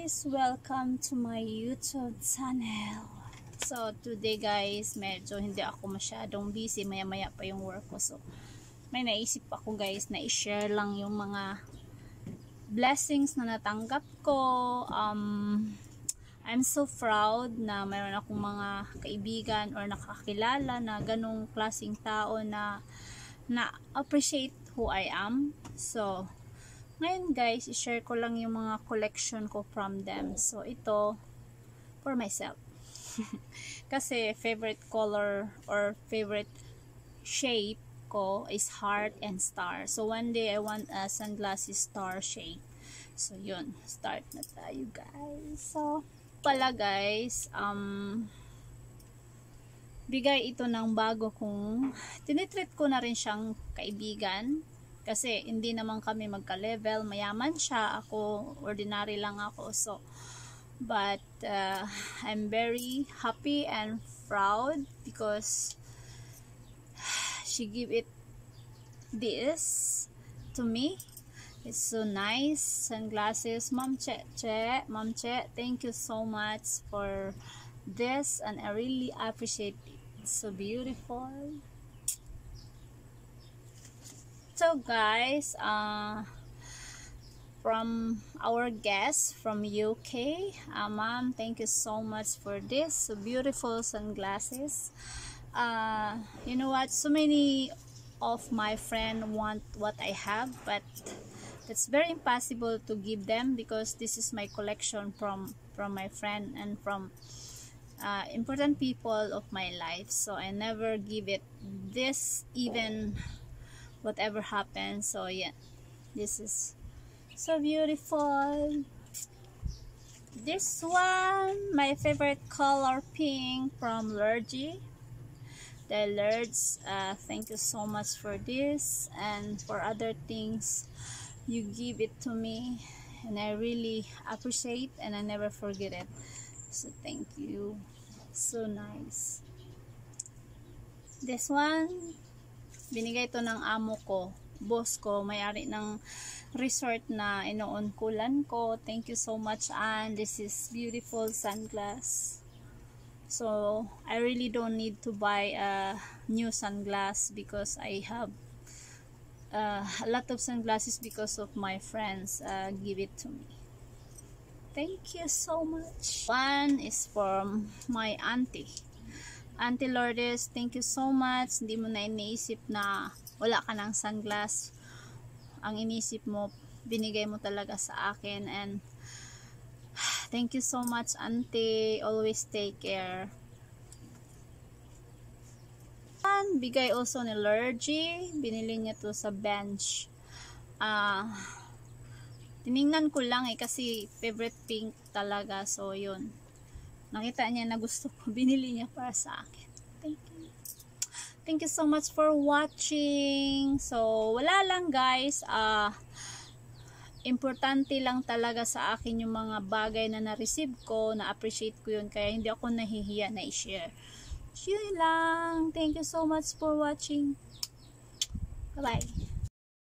guys! Welcome to my YouTube channel. So today guys, medyo hindi ako masyadong busy, maya-maya pa yung work ko. So may naisip ako guys na i-share lang yung mga blessings na natanggap ko. I'm so proud na mayroon akong mga kaibigan or nakakilala na ganong klaseng tao na appreciate who I am. So ngayon guys, i-share ko lang yung mga collection ko from them. So ito for myself. Kasi favorite color or favorite shape ko is heart and star. So one day I want a sunglasses star shape. So yun, start na tayo guys. So pala guys, bigay ito ng bago kong, tinitreat ko na rin siyang kaibigan. Kasi hindi naman kami magka-level, mayaman siya, ako ordinary lang ako. So but I'm very happy and proud because she give it this to me. It's so nice sunglasses. Ma'am Che, thank you so much for this and I really appreciate it. It's so beautiful. So guys, from our guest from UK, ma'am, thank you so much for this so beautiful sunglasses. You know what, so many of my friends want what I have, but it's very impossible to give them because this is my collection from my friend and from important people of my life. So I never give it this, even whatever happens. So yeah, this is so beautiful. This one, my favorite color, pink, from Lurgy. The Lurds, thank you so much for this and for other things you give it to me, and I really appreciate and I never forget it. So thank you, so nice. This one, binigay to ng amo ko, boss ko, may-ari ng resort na inoon-kulan ko. Thank you so much, and this is beautiful sunglass. So I really don't need to buy a new sunglass because I have a lot of sunglasses because of my friends give it to me. Thank you so much. One is from my auntie. Auntie Lourdes, thank you so much. Hindi mo na iniisip na wala ka ng sunglass. Ang inisip mo, binigay mo talaga sa akin. And thank you so much, auntie. Always take care. And bigay also ni Lurgy. Binili niya to sa bench. Tiningnan ko lang kasi favorite pink talaga. So yun. Nakita niya na gusto ko, binili niya para sa akin. Thank you. Thank you so much for watching. So, wala lang guys. Importante lang talaga sa akin yung mga bagay na na-receive ko, na-appreciate ko yun. Kaya hindi ako nahihiya na i-share. Yun lang. Thank you so much for watching. Bye-bye.